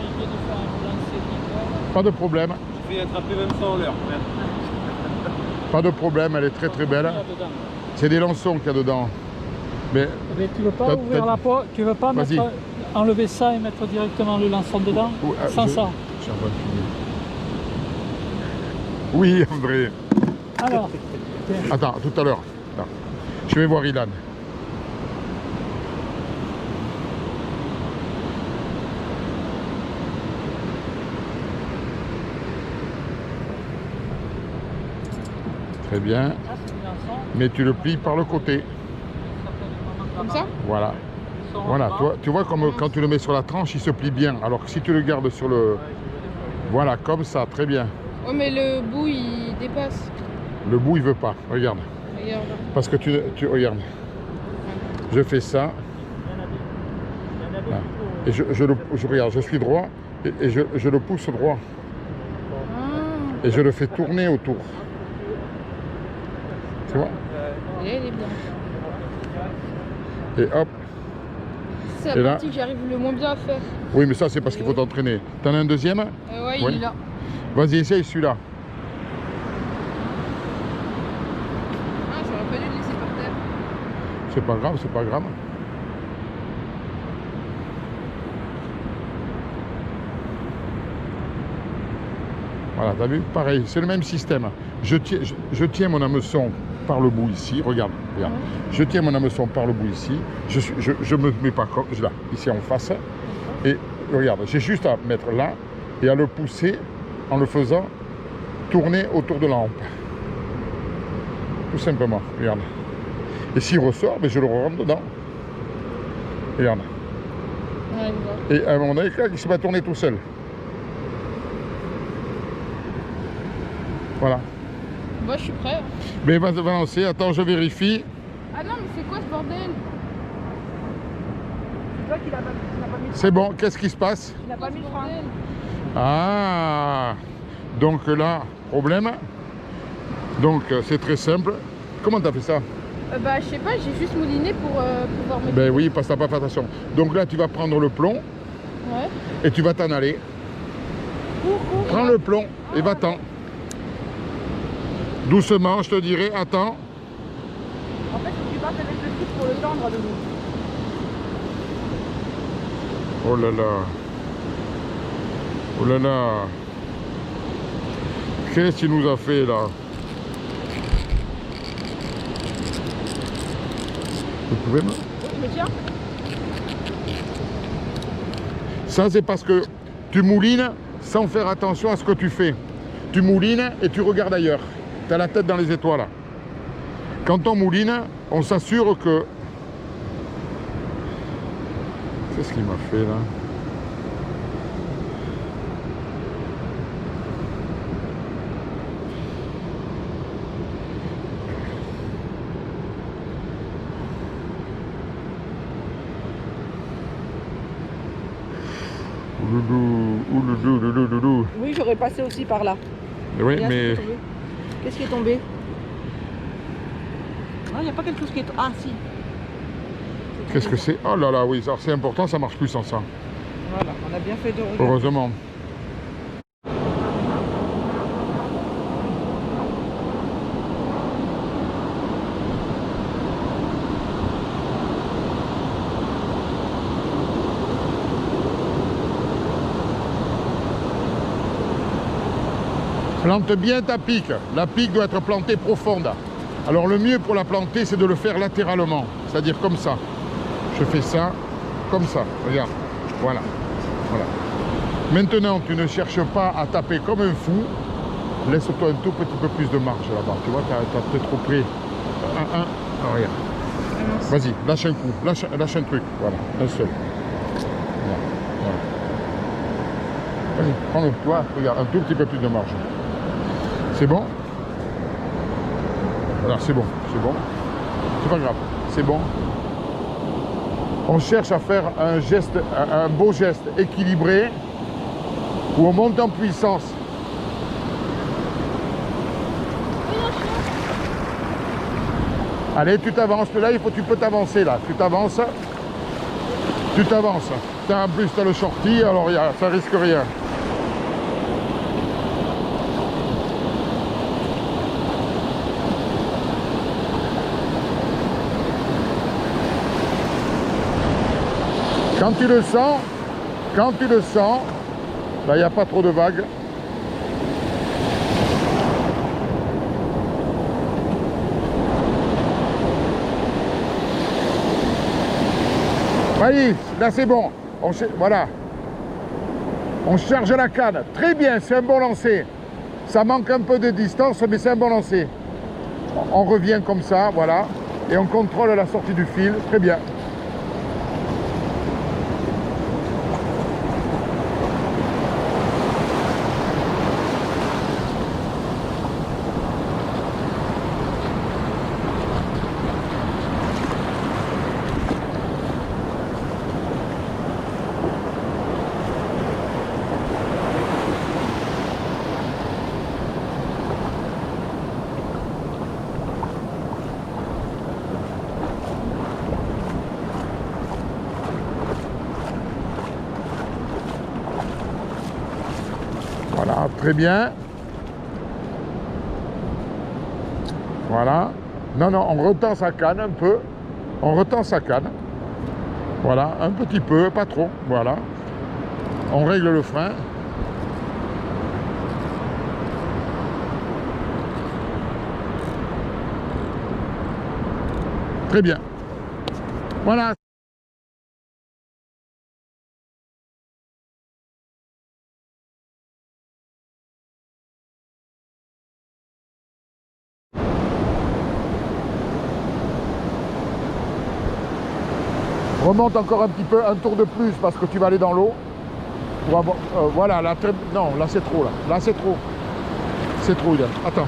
il vient de faire un lancer. Pas de problème. Je vais attraper même sans l'heure. Pas de problème, elle est très très belle. C'est des lançons qu'il y a dedans. Mais tu veux pas ouvrir la porte, tu veux pas enlever ça et mettre directement le lançon dedans sans ça. J'ai un bon fini. Oui, André. Alors. Attends, tout à l'heure. Je vais voir Ilan. Très bien. Mais tu le plies par le côté. Comme ça? Voilà. Voilà, toi, tu vois comme quand tu le mets sur la tranche, il se plie bien. Alors que si tu le gardes sur le... Voilà, comme ça, très bien. Oh mais le bout il dépasse. Le bout il veut pas, regarde. Regarde. Parce que tu regarde. Je fais ça. Là. Et je regarde, je suis droit et je le pousse droit. Et je le fais tourner autour. Tu vois? Et elle est bien. Et hop. C'est la partie que j'arrive le moins bien à faire. Oui, mais ça c'est parce qu'il faut t'entraîner. T'en as un deuxième? Ouais, il est là. Vas-y, essaye celui-là. Ah, j'aurais pas dû le laisser par terre. C'est pas grave, c'est pas grave. Voilà, t'as vu? Pareil, c'est le même système. Je tiens mon hameçon par le bout ici, regarde. Je tiens mon hameçon par le bout ici. Je me mets pas comme là, ici en face. Et regarde, j'ai juste à mettre là et à le pousser en le faisant tourner autour de la hampe. Tout simplement, regarde. Et s'il ressort, ben je le rentre dedans. Regarde. Et à un moment donné, il se va tourner tout seul. Voilà. Moi je suis prêt. Mais va lancer, attends, je vérifie. Ah non, mais c'est quoi ce bordel? C'est toi qui n'a pas mis. C'est bon, qu'est-ce qui se passe? Il n'a pas mis le frein. Ah, donc là, problème. Donc c'est très simple. Comment t'as fait ça? Bah je sais pas, j'ai juste mouliné pour pouvoir mettre. Ben oui, parce que t'as pas fait attention. Donc là tu vas prendre le plomb. Ouais. Et tu vas t'en aller. Prends le plomb et va-t'en. Doucement, je te dirai, attends. En fait, tu vas avec le fil pour le tendre de nous. Oh là là. Oh là là. Qu'est-ce qu'il nous a fait là? Vous pouvez me... Oui, mais tiens. Ça c'est parce que tu moulines sans faire attention à ce que tu fais. Tu moulines et tu regardes ailleurs. Tu as la tête dans les étoiles. Quand on mouline, on s'assure que... C'est ce qu'il m'a fait là. Ouloulou. Oui, j'aurais passé aussi par là. Oui, Regarde, mais... qu'est-ce qui est tombé? Ah, il n'y a pas quelque chose qui est... Ah, si. Qu'est-ce que c'est? Oh là là, oui, c'est important, ça marche plus sans ça. Voilà, on a bien fait de regarder. Heureusement. Plante bien ta pique. La pique doit être plantée profonde. Alors le mieux pour la planter, c'est de le faire latéralement. C'est-à-dire comme ça. Je fais ça, comme ça. Regarde. Voilà. Voilà. Maintenant, tu ne cherches pas à taper comme un fou. Laisse-toi un tout petit peu plus de marge là-bas. Tu vois, tu as peut-être trop près. Ah, regarde. Vas-y, lâche un coup. Lâche un truc. Voilà, un seul. Voilà. Voilà. Vas-y, prends-le. Tu vois, regarde, un tout petit peu plus de marge. C'est bon? Voilà, c'est bon, c'est bon. C'est pas grave, c'est bon. On cherche à faire un geste, un beau geste équilibré où on monte en puissance. Allez, tu t'avances. Là, tu peux t'avancer là. Tu t'avances. Tu t'avances. En plus, tu as le shorty, alors ça risque rien. Quand tu le sens, là, il n'y a pas trop de vagues. Allez, là c'est bon. Voilà. On charge la canne. Très bien, c'est un bon lancer. Ça manque un peu de distance, mais c'est un bon lancer. On revient comme ça, voilà. Et on contrôle la sortie du fil. Très bien. Voilà, très bien. Voilà. Non, non, on retend sa canne un peu. On retend sa canne. Voilà, un petit peu, pas trop. Voilà. On règle le frein. Très bien. Voilà. Remonte encore un petit peu, un tour de plus parce que tu vas aller dans l'eau. Voilà, là, non, là c'est trop, là. Là c'est trop. C'est trop, Ilian. Attends.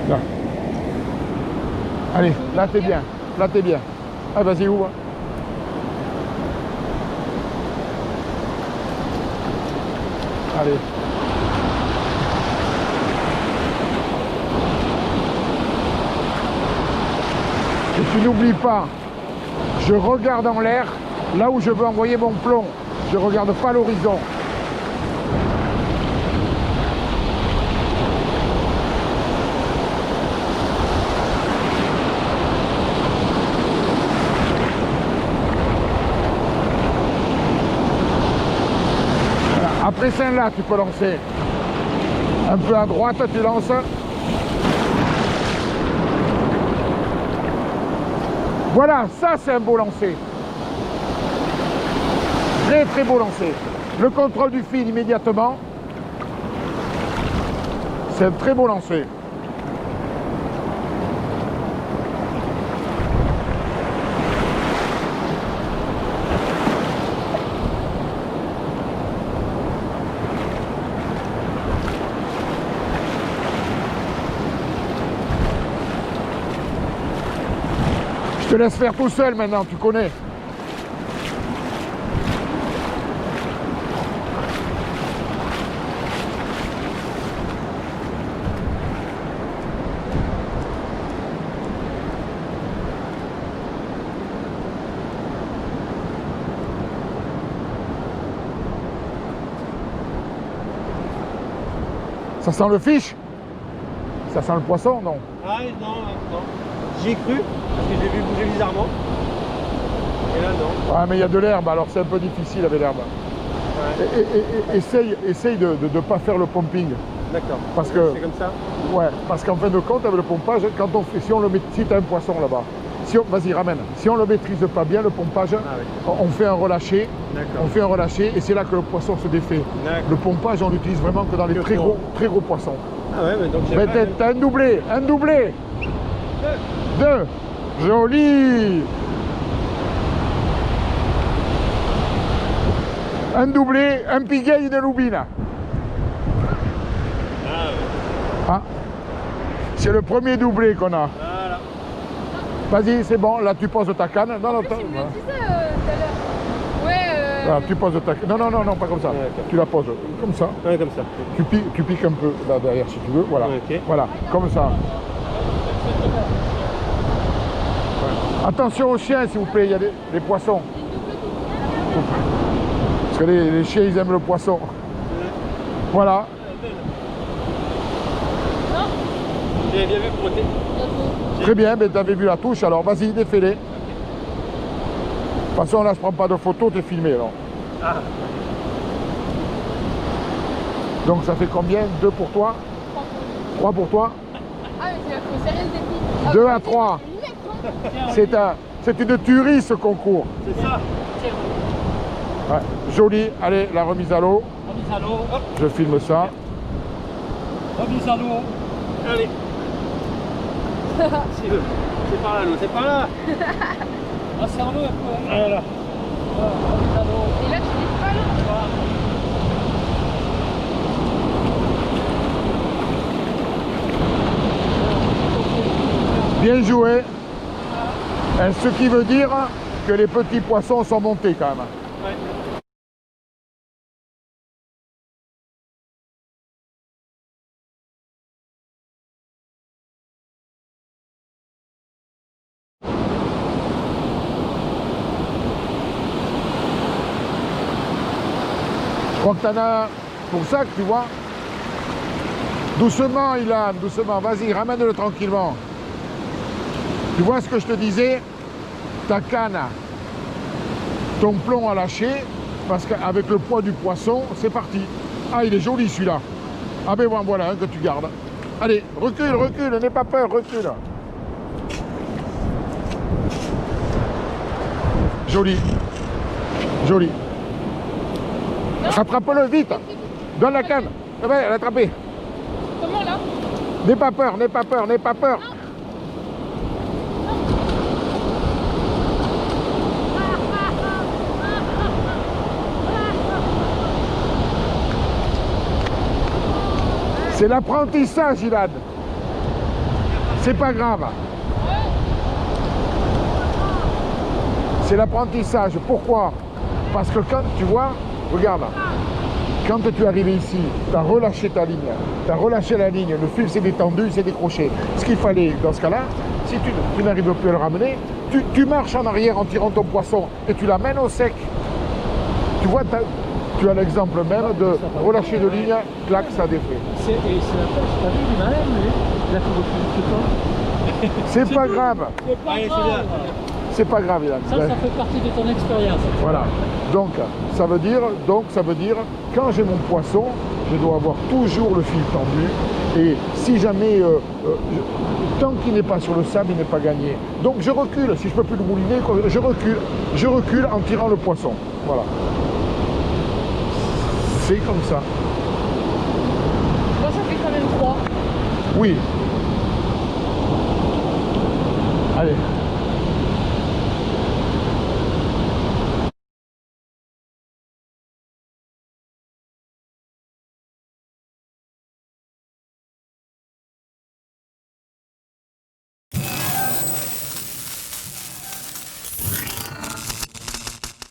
Là. Allez, là t'es bien. Là t'es bien. Ah, vas-y, ouvre. Allez. Et tu n'oublies pas, je regarde en l'air, là où je veux envoyer mon plomb. Je ne regarde pas l'horizon. Voilà. Après celle-là, tu peux lancer. Un peu à droite, tu lances. Voilà, ça c'est un beau lancer. Très très beau lancer. Le contrôle du fil immédiatement. C'est un très beau lancer. Je te laisse faire tout seul maintenant, tu connais. Ça sent le fiche? Ça sent le poisson, non? Ah non, non. J'y ai cru, parce que j'ai vu bouger bizarrement. Et là, non. Ouais, mais il y a de l'herbe, alors c'est un peu difficile avec l'herbe. Ouais. Essaye de ne pas faire le pumping. D'accord. Parce que, c'est comme ça? ouais, parce qu'en fin de compte, avec le pompage, quand on fait, si on le met, si tu as un poisson là-bas, vas-y, ramène. Si on ne le maîtrise pas bien, le pompage, oui. on fait un relâché. D'accord. On fait un relâché et c'est là que le poisson se défait. Le pompage, on l'utilise vraiment que dans les très gros poissons. Ah ouais, mais donc j'ai Mais t'as un doublé, un doublé. Deux. Joli. Un doublé, un piguet et une lubine. Ah. C'est le premier doublé qu'on a. Voilà. Vas-y, c'est bon, là tu poses ta canne. Non, non, Tu me le disais tout à l'heure. Ouais. Là, tu poses ta canne. Non, non, non, non, pas comme ça. Ouais, tu la poses comme ça. Ouais, comme ça. Tu piques un peu là derrière si tu veux. Voilà. Ouais, ok. Voilà, comme ça. Ouais. Attention aux chiens, s'il vous plaît, il y a des poissons. Parce que les chiens, ils aiment le poisson. Voilà. J'ai bien vu proté. Très bien, mais tu avais vu la touche, alors vas-y, défais-les. De toute façon, là, je prends pas de photos, tu es filmé, alors. Ah. Donc, ça fait combien? 2 pour toi? 3 pour toi? Ah, mais c'est la faut sérieux des 2 à 3. C'est une tuerie, ce concours. C'est ça. Ouais. Joli. Allez, la remise à l'eau. Remise à l'eau. Hop. Je filme ça. Remise à l'eau. Allez. C'est par là, l'eau, c'est par là. Ah, serre-le un peu. Voilà. Voilà, remise à l'eau. Et là, tu dis pas là. Voilà. Bien joué. Ce qui veut dire que les petits poissons sont montés quand même. Ouais. Je crois que t'en as pour ça que tu vois. Doucement, Ilan, doucement. Vas-y, ramène-le tranquillement. Tu vois ce que je te disais? Ta canne, ton plomb a lâché, parce qu'avec le poids du poisson, c'est parti. Ah, il est joli celui-là. Ah ben voilà, que tu gardes. Allez, recule, recule, n'aie pas peur, recule. Joli. Joli. Rattrape-le vite. Donne la canne. Ah ben, l'attraper. Comment là? N'aie pas peur, n'aie pas peur, n'aie pas peur. C'est l'apprentissage, Ilan. C'est pas grave. C'est l'apprentissage. Pourquoi? Parce que quand tu vois, regarde, quand tu es arrivé ici, tu as relâché ta ligne, tu as relâché la ligne, le fil s'est détendu, il s'est décroché. Ce qu'il fallait dans ce cas-là, si tu n'arrives plus à le ramener, tu marches en arrière en tirant ton poisson et tu l'amènes au sec. Tu vois, tu as l'exemple même de relâcher de ligne, clac, ça défait. C'est la pêche, t'as vu, il est malin, lui. Il a fait beaucoup de temps. C'est pas grave. C'est pas Allez, c'est grave. bien. C'est pas grave, Ilan. Ça fait partie de ton expérience. Voilà. Donc, ça veut dire, quand j'ai mon poisson, je dois avoir toujours le fil tendu. Et si jamais, tant qu'il n'est pas sur le sable, il n'est pas gagné. Donc, je recule. Si je ne peux plus le mouliner, je recule. Je recule en tirant le poisson. Voilà. C'est comme ça. Moi, ça fait quand même 3. Oui. Allez.